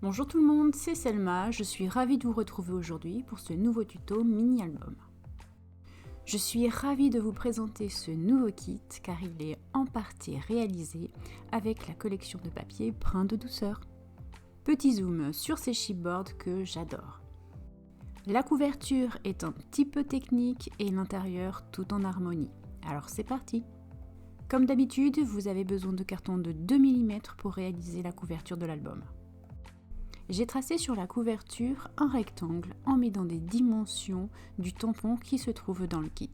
Bonjour tout le monde, c'est Selma, je suis ravie de vous retrouver aujourd'hui pour ce nouveau tuto mini-album. Je suis ravie de vous présenter ce nouveau kit car il est en partie réalisé avec la collection de papier Brin de douceur. Petit zoom sur ces chipboards que j'adore. La couverture est un petit peu technique et l'intérieur tout en harmonie. Alors c'est parti! Comme d'habitude, vous avez besoin de carton de 2 mm pour réaliser la couverture de l'album. J'ai tracé sur la couverture un rectangle en mettant des dimensions du tampon qui se trouve dans le kit.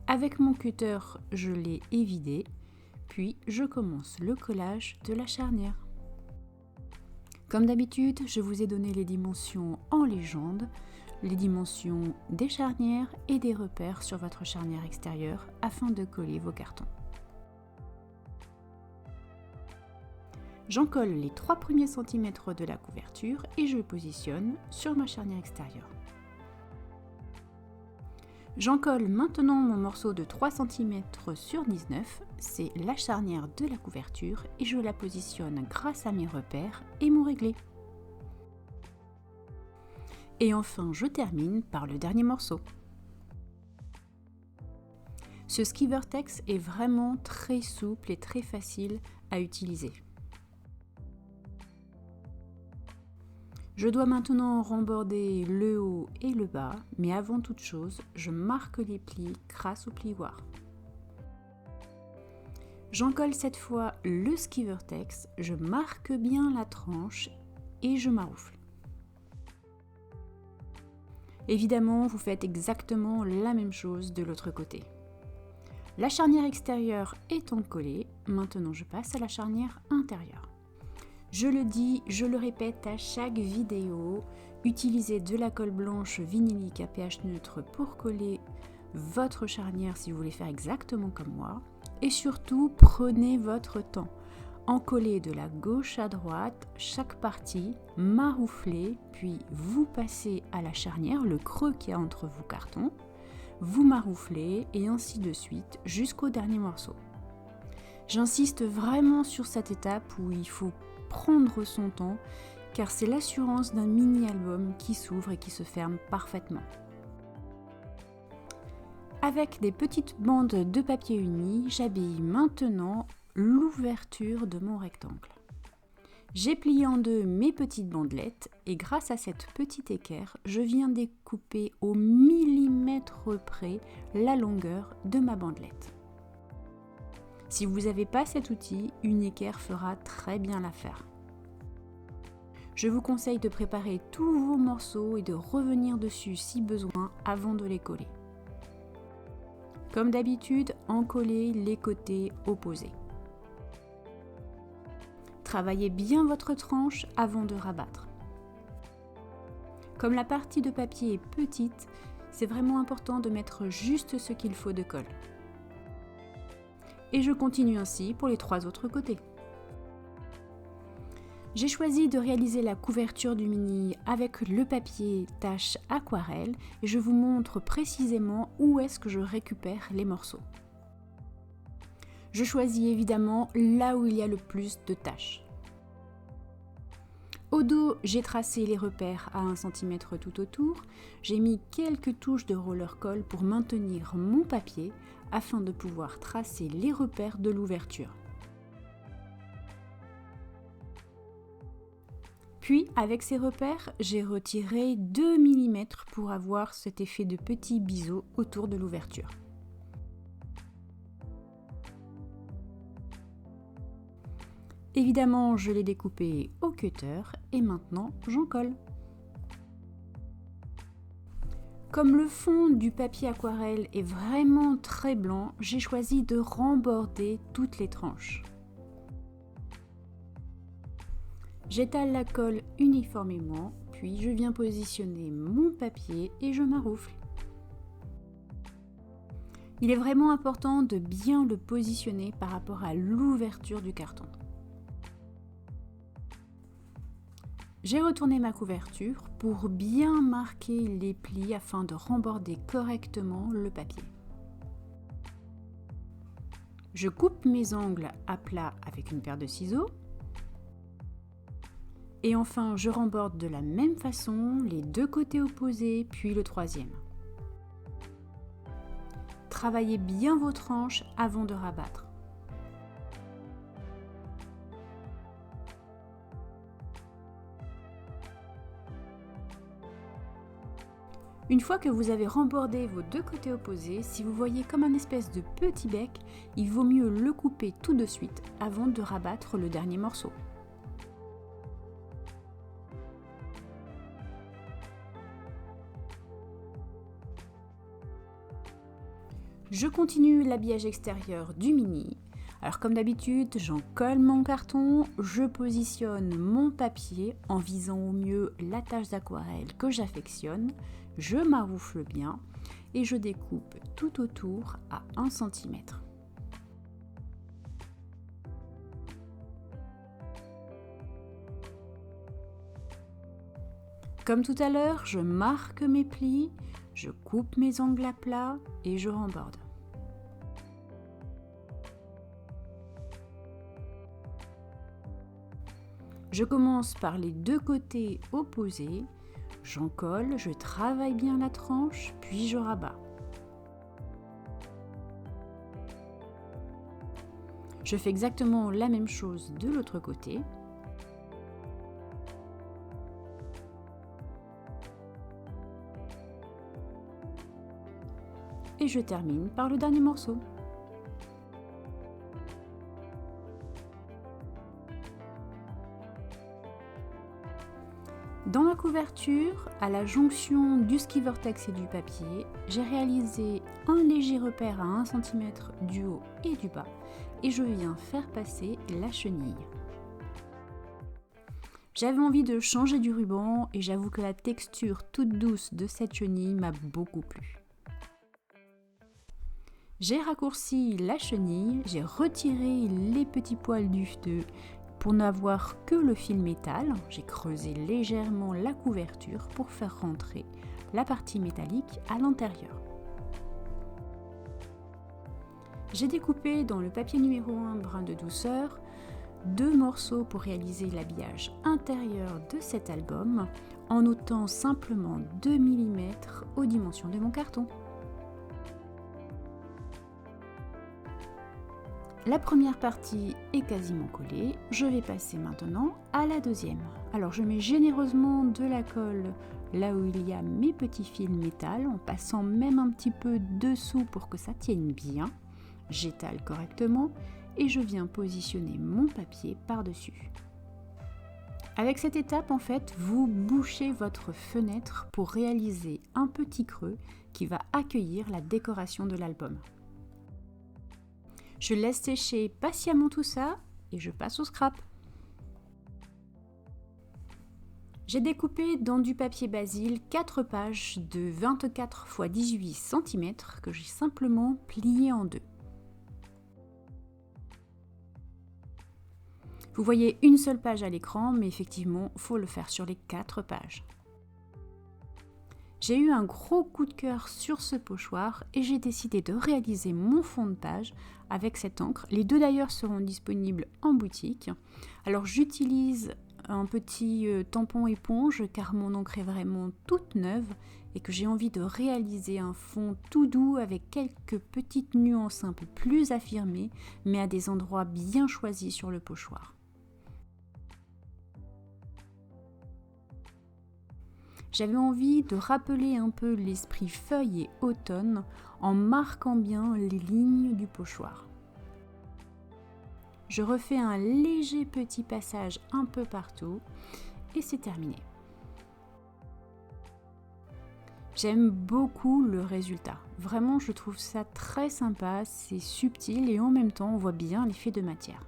Avec mon cutter, je l'ai évidé, puis je commence le collage de la charnière. Comme d'habitude, je vous ai donné les dimensions en légende, les dimensions des charnières et des repères sur votre charnière extérieure afin de coller vos cartons. J'encolle les 3 premiers centimètres de la couverture et je le positionne sur ma charnière extérieure. J'encolle maintenant mon morceau de 3 cm sur 19, c'est la charnière de la couverture et je la positionne grâce à mes repères et mon réglé. Et enfin, je termine par le dernier morceau. Ce Skivertex est vraiment très souple et très facile à utiliser. Je dois maintenant remborder le haut et le bas, mais avant toute chose, je marque les plis grâce au plioir. J'encolle cette fois le Skivertex, je marque bien la tranche et je maroufle. Évidemment, vous faites exactement la même chose de l'autre côté. La charnière extérieure étant collée, maintenant je passe à la charnière intérieure. Je le dis, je le répète à chaque vidéo, utilisez de la colle blanche vinylique à pH neutre pour coller votre charnière si vous voulez faire exactement comme moi. Et surtout, prenez votre temps. Encollez de la gauche à droite chaque partie, marouflez, puis vous passez à la charnière, le creux qu'il y a entre vos cartons, vous marouflez et ainsi de suite jusqu'au dernier morceau. J'insiste vraiment sur cette étape où il faut prendre son temps car c'est l'assurance d'un mini-album qui s'ouvre et qui se ferme parfaitement. Avec des petites bandes de papier uni, j'habille maintenant l'ouverture de mon rectangle. J'ai plié en deux mes petites bandelettes et grâce à cette petite équerre, je viens découper au millimètre près la longueur de ma bandelette. Si vous n'avez pas cet outil, une équerre fera très bien l'affaire. Je vous conseille de préparer tous vos morceaux et de revenir dessus si besoin avant de les coller. Comme d'habitude, encollez les côtés opposés. Travaillez bien votre tranche avant de rabattre. Comme la partie de papier est petite, c'est vraiment important de mettre juste ce qu'il faut de colle. Et je continue ainsi pour les 3 autres côtés. J'ai choisi de réaliser la couverture du mini avec le papier tache aquarelle et je vous montre précisément où est-ce que je récupère les morceaux. Je choisis évidemment là où il y a le plus de taches. Au dos, j'ai tracé les repères à 1 cm tout autour. J'ai mis quelques touches de roller coll pour maintenir mon papier afin de pouvoir tracer les repères de l'ouverture. Puis, avec ces repères, j'ai retiré 2 mm pour avoir cet effet de petit biseau autour de l'ouverture. Évidemment, je l'ai découpé au cutter et maintenant j'en colle. Comme le fond du papier aquarelle est vraiment très blanc, j'ai choisi de remborder toutes les tranches. J'étale la colle uniformément, puis je viens positionner mon papier et je maroufle. Il est vraiment important de bien le positionner par rapport à l'ouverture du carton. J'ai retourné ma couverture pour bien marquer les plis afin de remborder correctement le papier. Je coupe mes angles à plat avec une paire de ciseaux. Et enfin, je remborde de la même façon les deux côtés opposés, puis le troisième. Travaillez bien vos tranches avant de rabattre. Une fois que vous avez rembordé vos deux côtés opposés, si vous voyez comme un espèce de petit bec, il vaut mieux le couper tout de suite avant de rabattre le dernier morceau. Je continue l'habillage extérieur du mini. Alors comme d'habitude, j'en colle mon carton, je positionne mon papier en visant au mieux la tache d'aquarelle que j'affectionne, je maroufle bien et je découpe tout autour à 1 cm. Comme tout à l'heure, je marque mes plis, je coupe mes angles à plat et je remborde. Je commence par les deux côtés opposés, j'en colle, je travaille bien la tranche, puis je rabats. Je fais exactement la même chose de l'autre côté. Et je termine par le dernier morceau. Dans la couverture, à la jonction du ski vortex et du papier, j'ai réalisé un léger repère à 1 cm du haut et du bas et je viens faire passer la chenille. J'avais envie de changer du ruban et j'avoue que la texture toute douce de cette chenille m'a beaucoup plu. J'ai raccourci la chenille, j'ai retiré les petits poils du feu pour n'avoir que le fil métal. J'ai creusé légèrement la couverture pour faire rentrer la partie métallique à l'intérieur. J'ai découpé dans le papier numéro 1 brin de douceur 2 morceaux pour réaliser l'habillage intérieur de cet album en notant simplement 2 mm aux dimensions de mon carton. La première partie est quasiment collée, je vais passer maintenant à la deuxième. Alors je mets généreusement de la colle là où il y a mes petits fils métal, en passant même un petit peu dessous pour que ça tienne bien. J'étale correctement et je viens positionner mon papier par-dessus. Avec cette étape, en fait, vous bouchez votre fenêtre pour réaliser un petit creux qui va accueillir la décoration de l'album. Je laisse sécher patiemment tout ça et je passe au scrap. J'ai découpé dans du papier basil 4 pages de 24 x 18 cm que j'ai simplement plié en deux. Vous voyez une seule page à l'écran, mais effectivement, il faut le faire sur les 4 pages. J'ai eu un gros coup de cœur sur ce pochoir et j'ai décidé de réaliser mon fond de page avec cette encre. Les deux d'ailleurs seront disponibles en boutique. Alors j'utilise un petit tampon éponge car mon encre est vraiment toute neuve et que j'ai envie de réaliser un fond tout doux avec quelques petites nuances un peu plus affirmées mais à des endroits bien choisis sur le pochoir. J'avais envie de rappeler un peu l'esprit feuille et automne en marquant bien les lignes du pochoir. Je refais un léger petit passage un peu partout et c'est terminé. J'aime beaucoup le résultat. Vraiment, je trouve ça très sympa, c'est subtil et en même temps, on voit bien l'effet de matière.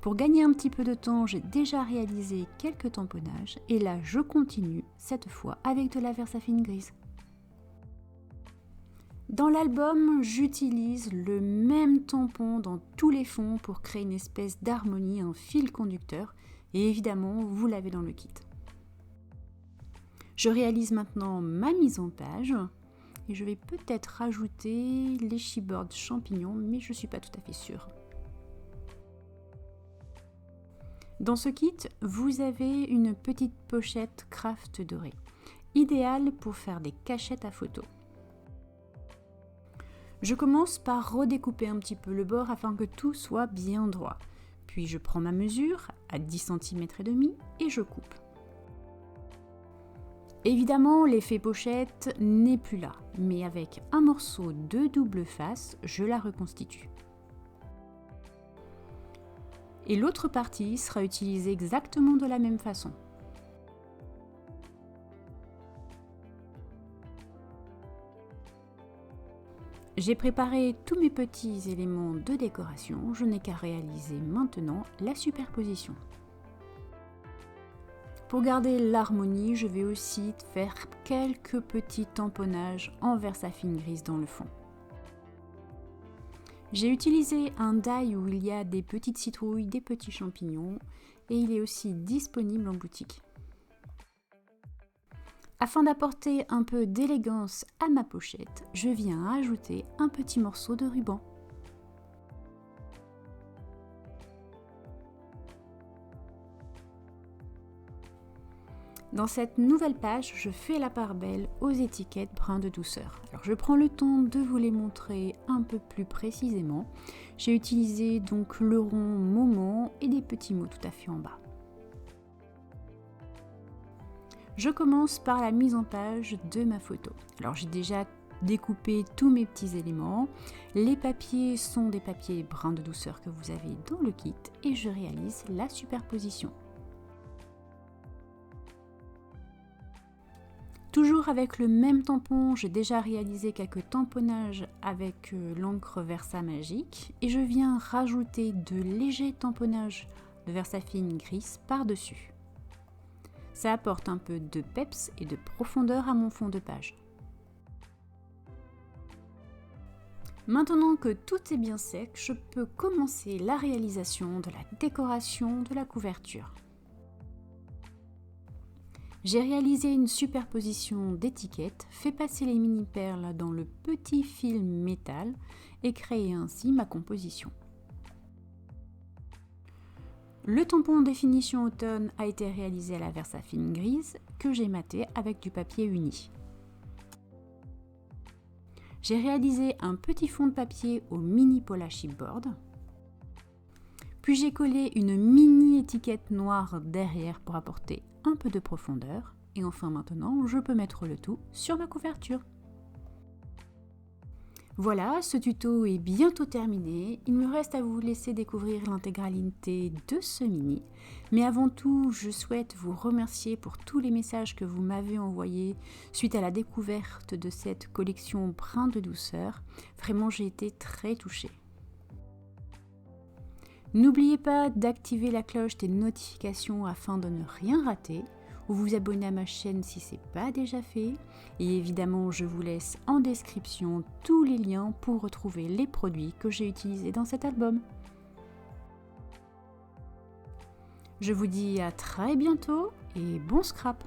Pour gagner un petit peu de temps, j'ai déjà réalisé quelques tamponnages et là je continue, cette fois avec de la Versafine grise. Dans l'album, j'utilise le même tampon dans tous les fonds pour créer une espèce d'harmonie, un fil conducteur et évidemment vous l'avez dans le kit. Je réalise maintenant ma mise en page et je vais peut-être rajouter les chipboards champignons mais je ne suis pas tout à fait sûre. Dans ce kit, vous avez une petite pochette craft dorée, idéale pour faire des cachettes à photos. Je commence par redécouper un petit peu le bord afin que tout soit bien droit. Puis je prends ma mesure à 10 cm et demi et je coupe. Évidemment, l'effet pochette n'est plus là, mais avec un morceau de double face, je la reconstitue. Et l'autre partie sera utilisée exactement de la même façon. J'ai préparé tous mes petits éléments de décoration, je n'ai qu'à réaliser maintenant la superposition. Pour garder l'harmonie, je vais aussi faire quelques petits tamponnages en Versafine grise dans le fond. J'ai utilisé un die où il y a des petites citrouilles, des petits champignons et il est aussi disponible en boutique. Afin d'apporter un peu d'élégance à ma pochette, je viens ajouter un petit morceau de ruban. Dans cette nouvelle page, je fais la part belle aux étiquettes brun de douceur. Alors je prends le temps de vous les montrer un peu plus précisément. J'ai utilisé donc le rond moment et des petits mots tout à fait en bas. Je commence par la mise en page de ma photo. Alors j'ai déjà découpé tous mes petits éléments. Les papiers sont des papiers brun de douceur que vous avez dans le kit et je réalise la superposition. Toujours avec le même tampon, j'ai déjà réalisé quelques tamponnages avec l'encre Versa Magique et je viens rajouter de légers tamponnages de Versafine grise par-dessus. Ça apporte un peu de peps et de profondeur à mon fond de page. Maintenant que tout est bien sec, je peux commencer la réalisation de la décoration de la couverture. J'ai réalisé une superposition d'étiquettes, fait passer les mini-perles dans le petit film métal et créé ainsi ma composition. Le tampon définition automne a été réalisé à la Versafine grise que j'ai maté avec du papier uni. J'ai réalisé un petit fond de papier au mini Pola chipboard. Puis j'ai collé une mini étiquette noire derrière pour apporter un peu de profondeur. Et enfin maintenant, je peux mettre le tout sur ma couverture. Voilà, ce tuto est bientôt terminé. Il me reste à vous laisser découvrir l'intégralité de ce mini. Mais avant tout, je souhaite vous remercier pour tous les messages que vous m'avez envoyés suite à la découverte de cette collection Brin de douceur. Vraiment, j'ai été très touchée. N'oubliez pas d'activer la cloche des notifications afin de ne rien rater, ou vous abonner à ma chaîne si ce n'est pas déjà fait. Et évidemment, je vous laisse en description tous les liens pour retrouver les produits que j'ai utilisés dans cet album. Je vous dis à très bientôt et bon scrap!